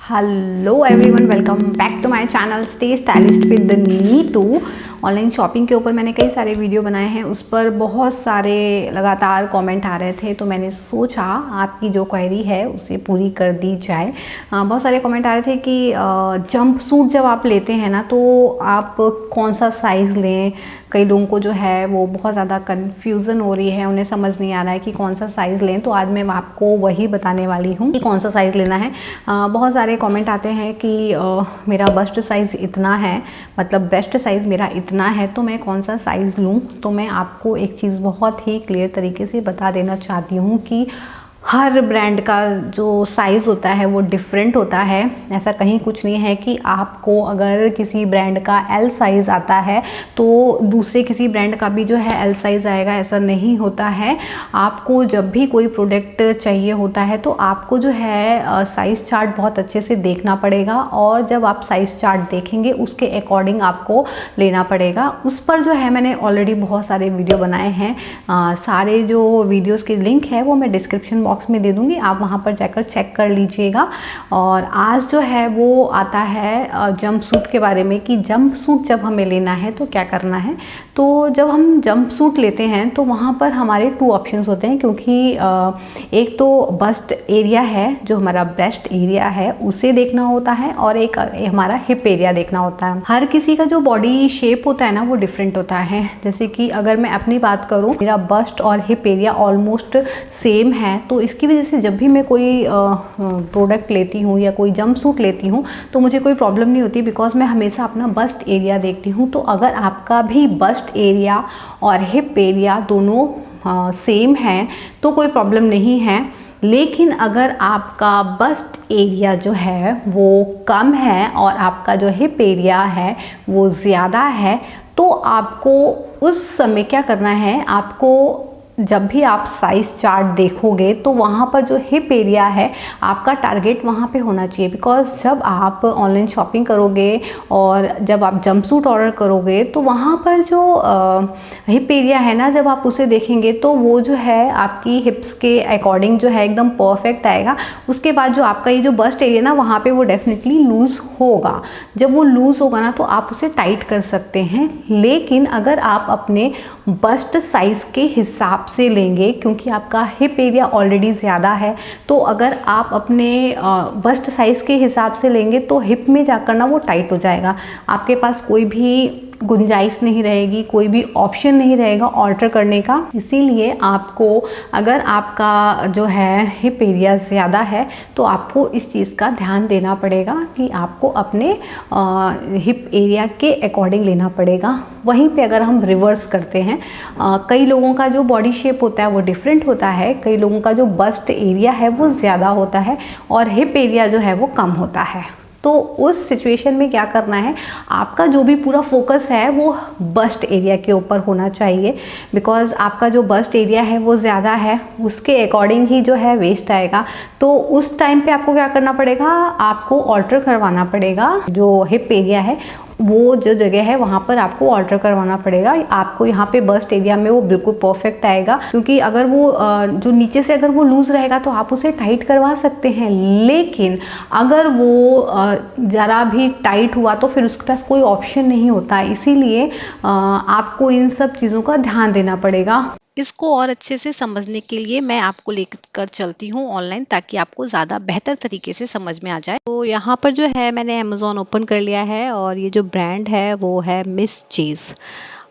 Hello everyone, welcome back to my channel stay stylist with Neetu. Online shopping के ऊपर मैंने कई सारे वीडियो बनाए हैं, उस पर बहुत सारे लगातार कमेंट आ रहे थे, तो मैंने सोचा आपकी जो क्वेरी है उसे पूरी कर दी जाए। बहुत सारे कमेंट आ रहे थे कि जंप सूट जब आप लेते हैं ना तो आप कौन सा साइज़ लें। कई लोगों को जो है वो बहुत ज़्यादा कन्फ्यूज़न हो रही है, उन्हें समझ नहीं आ रहा है कि कौन सा साइज़ लें। तो आज मैं आपको वही बताने वाली हूँ कि कौन सा साइज़ लेना है। बहुत सारे कमेंट आते हैं कि मेरा बस्ट साइज़ इतना है, मतलब ब्रेस्ट साइज़ मेरा इतना है, तो मैं कौन सा साइज़ लूँ। तो मैं आपको एक चीज़ बहुत ही क्लियर तरीके से बता देना चाहती हूँ कि हर ब्रांड का जो साइज़ होता है वो डिफरेंट होता है। ऐसा कहीं कुछ नहीं है कि आपको अगर किसी ब्रांड का एल साइज़ आता है तो दूसरे किसी ब्रांड का भी जो है एल साइज़ आएगा, ऐसा नहीं होता है। आपको जब भी कोई प्रोडक्ट चाहिए होता है तो आपको जो है साइज़ चार्ट बहुत अच्छे से देखना पड़ेगा, और जब आप साइज़ चार्ट देखेंगे उसके अकॉर्डिंग आपको लेना पड़ेगा। उस पर जो है मैंने ऑलरेडी बहुत सारे वीडियो बनाए हैं। सारे जो वीडियोस के लिंक है वो मैं डिस्क्रिप्शन बॉक्स में दे दूंगी, आप वहां पर जाकर चेक कर लीजिएगा। और आज जो है वो आता है जंप सूट के बारे में कि जंप सूट जब हमें लेना है तो क्या करना है। तो जब हम जंप सूट लेते हैं तो वहाँ पर हमारे 2 ऑप्शंस होते हैं, क्योंकि एक तो बस्ट एरिया है, जो हमारा ब्रेस्ट एरिया है उसे देखना होता है, और एक हमारा हिप एरिया देखना होता है। हर किसी का जो बॉडी शेप होता है ना वो डिफरेंट होता है। जैसे कि अगर मैं अपनी बात करूँ, मेरा बस्ट और हिप एरिया ऑलमोस्ट सेम है, तो इसकी वजह से जब भी मैं कोई प्रोडक्ट लेती हूँ या कोई जंप सूट लेती हूँ तो मुझे कोई प्रॉब्लम नहीं होती, बिकॉज मैं हमेशा अपना बस्ट एरिया देखती हूँ। तो अगर आपका भी बस्ट एरिया और हिप एरिया दोनों सेम है तो कोई प्रॉब्लम नहीं है। लेकिन अगर आपका बस्ट एरिया जो है वो कम है और आपका जो हिप एरिया है वो ज़्यादा है, तो आपको उस समय क्या करना है, आपको जब भी आप साइज़ चार्ट देखोगे तो वहाँ पर जो हिप एरिया है आपका टारगेट वहाँ पे होना चाहिए। बिकॉज़ जब आप ऑनलाइन शॉपिंग करोगे और जब आप जंपसूट ऑर्डर करोगे तो वहाँ पर जो हिप एरिया है ना, जब आप उसे देखेंगे तो वो जो है आपकी हिप्स के अकॉर्डिंग जो है एकदम परफेक्ट आएगा। उसके बाद जो आपका ये जो बस्ट एरिया ना, वहाँ पे वो डेफिनेटली लूज़ होगा। जब वो लूज़ होगा ना तो आप उसे टाइट कर सकते हैं। लेकिन अगर आप अपने बस्ट साइज़ के हिसाब से लेंगे, क्योंकि आपका हिप एरिया ऑलरेडी ज़्यादा है, तो अगर आप अपने बस्ट साइज़ के हिसाब से लेंगे तो हिप में जाकर ना वो टाइट हो जाएगा। आपके पास कोई भी गुंजाइश नहीं रहेगी, कोई भी ऑप्शन नहीं रहेगा ऑल्टर करने का। इसीलिए आपको, अगर आपका जो है हिप एरिया ज़्यादा है तो आपको इस चीज़ का ध्यान देना पड़ेगा कि आपको अपने हिप एरिया के अकॉर्डिंग लेना पड़ेगा। वहीं पे अगर हम रिवर्स करते हैं, कई लोगों का जो बॉडी शेप होता है वो डिफरेंट होता है। कई लोगों का जो बस्ट एरिया है वो ज़्यादा होता है और हिप एरिया जो है वो कम होता है। तो उस सिचुएशन में क्या करना है, आपका जो भी पूरा फोकस है वो बस्ट एरिया के ऊपर होना चाहिए। बिकॉज़ आपका जो बस्ट एरिया है वो ज़्यादा है, उसके अकॉर्डिंग ही जो है वेस्ट आएगा। तो उस टाइम पे आपको क्या करना पड़ेगा, आपको ऑल्टर करवाना पड़ेगा। जो हिप एरिया है वो जो जगह है वहाँ पर आपको ऑल्टर करवाना पड़ेगा। आपको यहाँ पे बस्ट एरिया में वो बिल्कुल परफेक्ट आएगा, क्योंकि अगर वो जो नीचे से अगर वो लूज़ रहेगा तो आप उसे टाइट करवा सकते हैं। लेकिन अगर वो ज़रा भी टाइट हुआ तो फिर उसके पास कोई ऑप्शन नहीं होता। इसीलिए आपको इन सब चीज़ों का ध्यान देना पड़ेगा। इसको और अच्छे से समझने के लिए मैं आपको लेकर चलती हूँ ऑनलाइन, ताकि आपको ज़्यादा बेहतर तरीके से समझ में आ जाए। तो यहाँ पर जो है मैंने अमेज़ॉन ओपन कर लिया है, और ये जो ब्रांड है वो है मिस चीज़।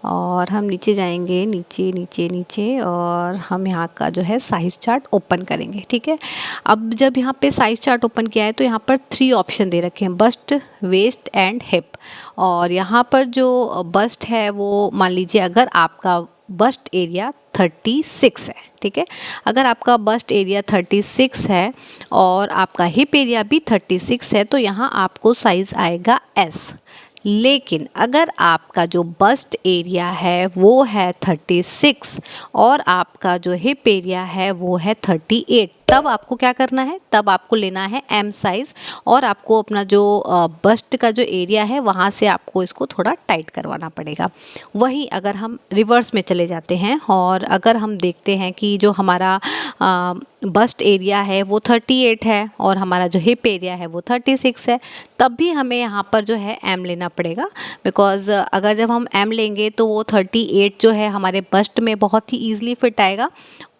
और हम नीचे जाएंगे, नीचे नीचे नीचे, और हम यहाँ का जो है साइज़ चार्ट ओपन करेंगे। ठीक है, अब जब यहाँ पे साइज़ चार्ट ओपन किया है तो यहाँ पर 3 ऑप्शन दे रखे हैं, बस्ट, वेस्ट एंड हिप। और यहाँ पर जो बस्ट है वो मान लीजिए अगर आपका बस्ट एरिया 36 है, ठीक है, अगर आपका बस्ट एरिया 36 है और आपका हिप एरिया भी 36 है तो यहाँ आपको साइज़ आएगा S। लेकिन अगर आपका जो बस्ट एरिया है वो है 36 और आपका जो हिप एरिया है वो है 38, तब आपको क्या करना है, तब आपको लेना है एम साइज़ और आपको अपना जो बस्ट का जो एरिया है वहाँ से आपको इसको थोड़ा टाइट करवाना पड़ेगा। वहीं अगर हम रिवर्स में चले जाते हैं और अगर हम देखते हैं कि जो हमारा बस्ट एरिया है वो 38 है और हमारा जो हिप एरिया है वो 36 है, तब भी हमें यहाँ पर जो है एम लेना पड़ेगा। बिकॉज़ अगर जब हम एम लेंगे तो वो 38 जो है हमारे बस्ट में बहुत ही ईजिली फिट आएगा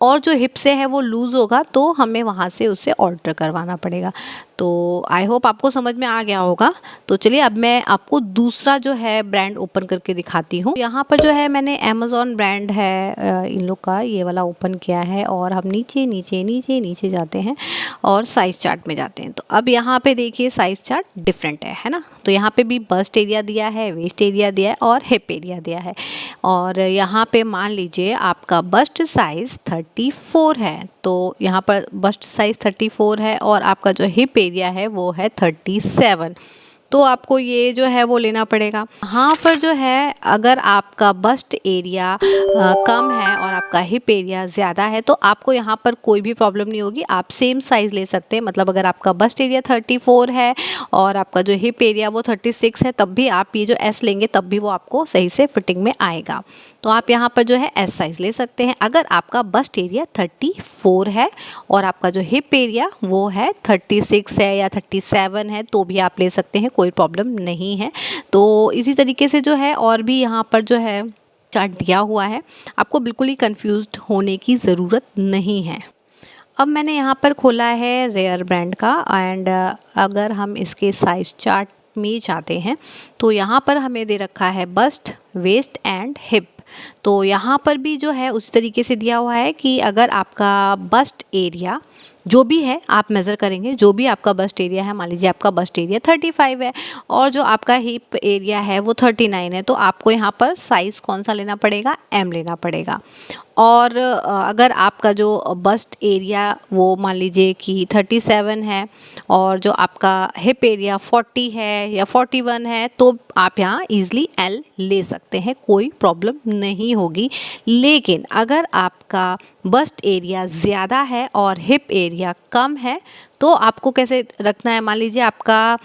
और जो हिप से है वो लूज़ होगा, तो हमें वहाँ से उसे ऑल्टर करवाना पड़ेगा। तो आई होप आपको समझ में आ गया होगा। तो चलिए अब मैं आपको दूसरा जो है ब्रांड ओपन करके दिखाती हूँ। यहाँ पर जो है मैंने अमेज़ॉन ब्रांड है इन लोग का ये वाला ओपन किया है और हम नीचे नीचे नीचे नीचे जाते हैं और साइज़ चार्ट में जाते हैं। तो अब यहाँ पे देखिए साइज़ चार्ट डिफरेंट है ना। तो यहाँ पे भी बस्ट एरिया दिया है, वेस्ट एरिया दिया है और हिप एरिया दिया है। और यहाँ पे मान लीजिए आपका बस्ट साइज़ 34 है, तो यहाँ पर बस्ट साइज़ 34 है और आपका जो हिप एरिया है वो है 37। तो आपको ये जो है वो लेना पड़ेगा। यहाँ पर जो है अगर आपका बस्ट एरिया कम है और आपका हिप एरिया ज़्यादा है तो आपको यहाँ पर कोई भी प्रॉब्लम नहीं होगी, आप सेम साइज़ ले सकते हैं। मतलब अगर आपका बस्ट एरिया 34 है और आपका जो हिप एरिया वो 36 है, तब भी आप ये जो एस लेंगे तब भी वो आपको सही से फिटिंग में आएगा। तो आप यहाँ पर जो है एस साइज़ ले सकते हैं। अगर आपका बस्ट एरिया 34 है और आपका जो हिप एरिया वो है 36 है या 37 है तो भी आप ले सकते हैं, कोई प्रॉब्लम नहीं है। तो इसी तरीके से जो है और भी यहाँ पर जो है चार्ट दिया हुआ है, आपको बिल्कुल ही कंफ्यूज्ड होने की ज़रूरत नहीं है। अब मैंने यहाँ पर खोला है रेयर ब्रांड का एंड अगर हम इसके साइज़ चार्ट में जाते हैं तो यहाँ पर हमें दे रखा है बस्ट, वेस्ट एंड हिप। तो यहाँ पर भी जो है उसी तरीके से दिया हुआ है कि अगर आपका बस्ट एरिया जो भी है आप मेज़र करेंगे, जो भी आपका बस्ट एरिया है, मान लीजिए आपका बस्ट एरिया 35 है और जो आपका हिप एरिया है वो 39 है, तो आपको यहाँ पर साइज़ कौन सा लेना पड़ेगा, एम लेना पड़ेगा। और अगर आपका जो बस्ट एरिया वो मान लीजिए कि 37 है और जो आपका हिप एरिया 40 है या 41 है तो आप यहाँ ईज़िली एल ले सकते हैं, कोई प्रॉब्लम नहीं होगी। लेकिन अगर आपका बस्ट एरिया ज़्यादा है और हिप एरिया कम है तो आपको कैसे रखना है, मान लीजिए आपका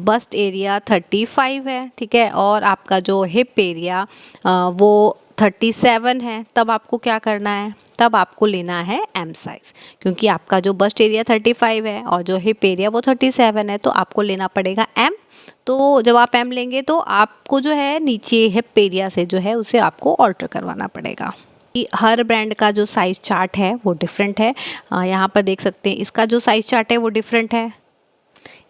बस्ट एरिया 35 है, ठीक है, और आपका जो हिप एरिया वो 37 है, तब आपको क्या करना है, तब आपको लेना है एम साइज़। क्योंकि आपका जो बस्ट एरिया 35 है और जो हिप एरिया वो 37 है तो आपको लेना पड़ेगा एम। तो जब आप एम लेंगे तो आपको जो है नीचे हिप एरिया से जो है उसे आपको ऑल्टर करवाना पड़ेगा। हर ब्रांड का जो साइज़ चार्ट है वो डिफरेंट है। यहाँ पर देख सकते हैं इसका जो साइज़ चार्ट है वो डिफरेंट है।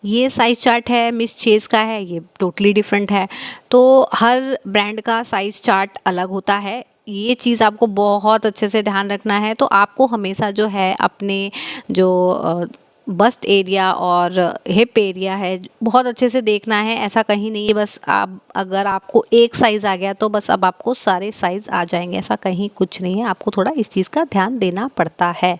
ये साइज़ चार्ट है मिस चेज़ का है, ये टोटली डिफरेंट है। तो हर ब्रांड का साइज़ चार्ट अलग होता है, ये चीज़ आपको बहुत अच्छे से ध्यान रखना है। तो आपको हमेशा जो है अपने जो बस्ट एरिया और हिप एरिया है बहुत अच्छे से देखना है। ऐसा कहीं नहीं है बस आप अगर आपको एक साइज़ आ गया तो बस अब आपको सारे साइज़ आ जाएंगे, ऐसा कहीं कुछ नहीं है। आपको थोड़ा इस चीज़ का ध्यान देना पड़ता है।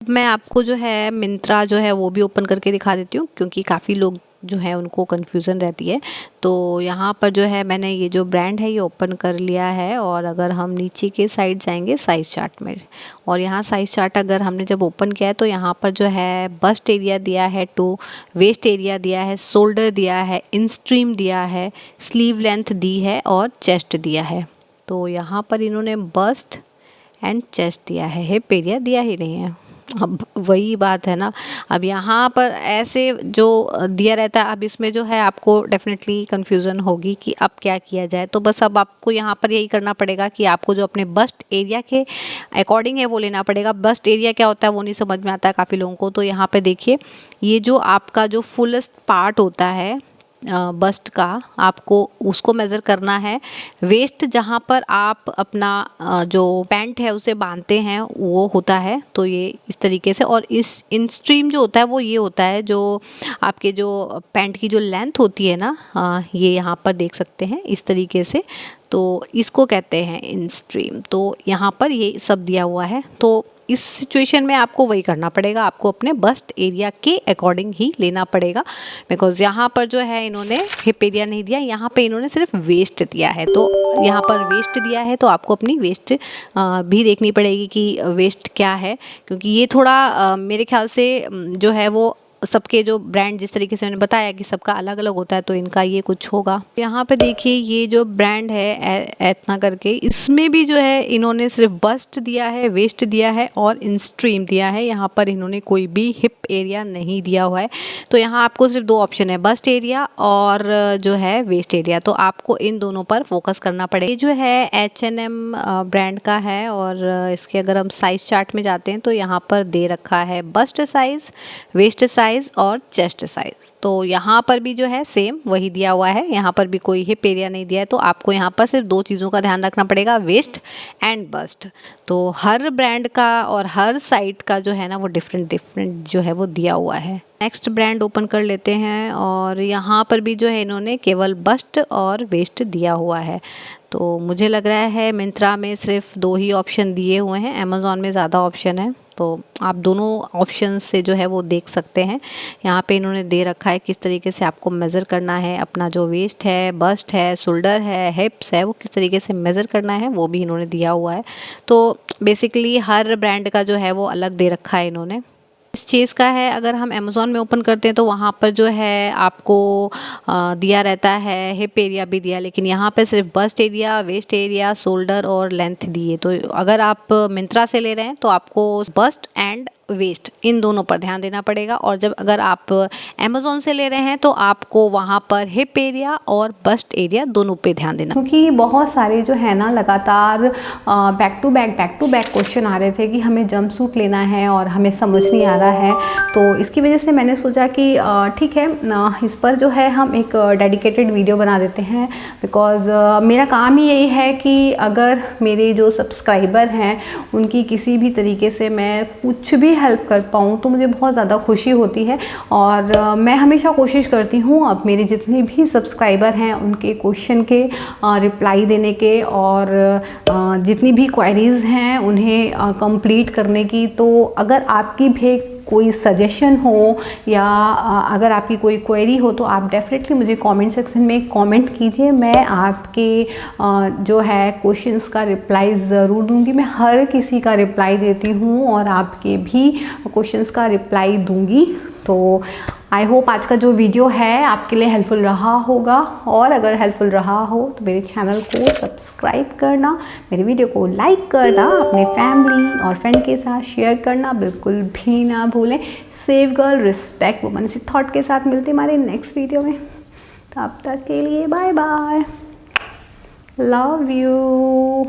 मैं आपको जो है मिंत्रा जो है वो भी ओपन करके दिखा देती हूँ क्योंकि काफ़ी लोग जो है उनको कन्फ्यूज़न रहती है। तो यहाँ पर जो है मैंने ये जो ब्रांड है ये ओपन कर लिया है और अगर हम नीचे के साइड जाएंगे साइज़ चार्ट में और यहाँ साइज़ चार्ट अगर हमने जब ओपन किया है तो यहाँ पर जो है बस्ट एरिया दिया है 2, वेस्ट एरिया दिया है, शोल्डर दिया है, इनस्ट्रीम दिया है, स्लीव लेंथ दी है और चेस्ट दिया है। तो यहाँ पर इन्होंने बस्ट एंड चेस्ट दिया है, हिप एरिया दिया ही नहीं है। अब वही बात है ना, अब यहाँ पर ऐसे जो दिया रहता है, अब इसमें जो है आपको डेफिनेटली कन्फ्यूज़न होगी कि अब क्या किया जाए। तो बस अब आपको यहाँ पर यही करना पड़ेगा कि आपको जो अपने बस्ट एरिया के अकॉर्डिंग है वो लेना पड़ेगा। बस्ट एरिया क्या होता है वो नहीं समझ में आता है काफ़ी लोगों को। तो यहाँ पे देखिए ये जो आपका जो फुलेस्ट पार्ट होता है बस्ट का, आपको उसको मेज़र करना है। वेस्ट जहाँ पर आप अपना जो पैंट है उसे बांधते हैं वो होता है, तो ये इस तरीके से। और इस इन स्ट्रीम जो होता है वो ये होता है जो आपके जो पैंट की जो लेंथ होती है ना, ये यहाँ पर देख सकते हैं इस तरीके से, तो इसको कहते हैं इन स्ट्रीम। तो यहाँ पर ये सब दिया हुआ है। तो इस सिचुएशन में आपको वही करना पड़ेगा, आपको अपने बस्ट एरिया के अकॉर्डिंग ही लेना पड़ेगा। बिकॉज यहाँ पर जो है इन्होंने हिप एरिया नहीं दिया, यहाँ पे इन्होंने सिर्फ वेस्ट दिया है। तो यहाँ पर वेस्ट दिया है तो आपको अपनी वेस्ट भी देखनी पड़ेगी कि वेस्ट क्या है, क्योंकि ये थोड़ा मेरे ख्याल से जो है वो सबके जो ब्रांड जिस तरीके से मैंने बताया कि सबका अलग अलग होता है, तो इनका ये कुछ होगा। यहाँ पे देखिए ये जो ब्रांड है एतना करके, इसमें भी जो है इन्होंने सिर्फ बस्ट दिया है, वेस्ट दिया है और इंस्ट्रीम दिया है। यहाँ पर इन्होंने कोई भी हिप एरिया नहीं दिया हुआ है। तो यहाँ आपको सिर्फ दो ऑप्शन है, बस्ट एरिया और जो है वेस्ट एरिया। तो आपको इन दोनों पर फोकस करना पड़ेगा। ये जो है H&M ब्रांड का है और इसके अगर हम साइज चार्ट में जाते हैं तो यहाँ पर दे रखा है बस्ट साइज, वेस्ट साइज और चेस्ट साइज। तो यहाँ पर भी जो है सेम वही दिया हुआ है, यहाँ पर भी कोई हिप एरिया नहीं दिया है। तो आपको यहाँ पर सिर्फ दो चीज़ों का ध्यान रखना पड़ेगा, वेस्ट एंड बस्ट। तो हर ब्रांड का और हर साइट का जो है ना वो डिफरेंट जो है वो दिया हुआ है। नेक्स्ट ब्रांड ओपन कर लेते हैं और यहाँ पर भी जो है इन्होंने केवल बस्ट और वेस्ट दिया हुआ है। तो मुझे लग रहा है मिंत्रा में सिर्फ दो ही ऑप्शन दिए हुए हैं, अमेज़ॉन में ज़्यादा ऑप्शन है। तो आप दोनों ऑप्शन से जो है वो देख सकते हैं। यहाँ पे इन्होंने दे रखा है किस तरीके से आपको मेज़र करना है, अपना जो वेस्ट है, बस्ट है, शोल्डर है, हिप्स है, वो किस तरीके से मेज़र करना है वो भी इन्होंने दिया हुआ है। तो बेसिकली हर ब्रांड का जो है वो अलग दे रखा है इन्होंने। इस चीज़ का है अगर हम अमेज़ॉन में ओपन करते हैं तो वहाँ पर जो है आपको दिया रहता है हिप एरिया भी दिया, लेकिन यहाँ पे सिर्फ bust area, waist area, shoulder और लेंथ दिए। तो अगर आप मिंत्रा से ले रहे हैं तो आपको बस्ट एंड वेस्ट इन दोनों पर ध्यान देना पड़ेगा, और जब अगर आप अमेज़ॉन से ले रहे हैं तो आपको वहाँ पर हिप एरिया और बस्ट एरिया दोनों पे ध्यान देना। क्योंकि बहुत सारे जो है ना लगातार बैक टू बैक क्वेश्चन आ रहे थे कि हमें जंप सूट लेना है और हमें समझ नहीं आ रहा है। तो इसकी वजह से मैंने सोचा कि ठीक है इस पर जो है हम एक डेडिकेटेड वीडियो बना देते हैं। बिकॉज़ मेरा काम ही यही है कि अगर मेरे जो सब्सक्राइबर हैं उनकी किसी भी तरीके से मैं कुछ भी हेल्प कर पाऊँ तो मुझे बहुत ज़्यादा खुशी होती है। और मैं हमेशा कोशिश करती हूँ अब मेरे जितने भी सब्सक्राइबर हैं उनके क्वेश्चन के रिप्लाई देने के, और जितनी भी क्वेरीज़ हैं उन्हें कंप्लीट करने की। तो अगर आपकी भी कोई सजेशन हो या अगर आपकी कोई क्वेरी हो तो आप डेफिनेटली मुझे कमेंट सेक्शन में कमेंट कीजिए। मैं आपके जो है क्वेश्चंस का रिप्लाई ज़रूर दूंगी। मैं हर किसी का रिप्लाई देती हूँ और आपके भी क्वेश्चंस का रिप्लाई दूंगी। तो आई होप आज का जो वीडियो है आपके लिए हेल्पफुल रहा होगा, और अगर हेल्पफुल रहा हो तो मेरे चैनल को सब्सक्राइब करना, मेरे वीडियो को लाइक करना, अपने फैमिली और फ्रेंड के साथ शेयर करना बिल्कुल भी ना भूलें। सेव गर्ल रिस्पेक्ट वुमन इसी थॉट के साथ मिलते हमारे नेक्स्ट वीडियो में। तब तक के लिए बाय बाय, लव यू।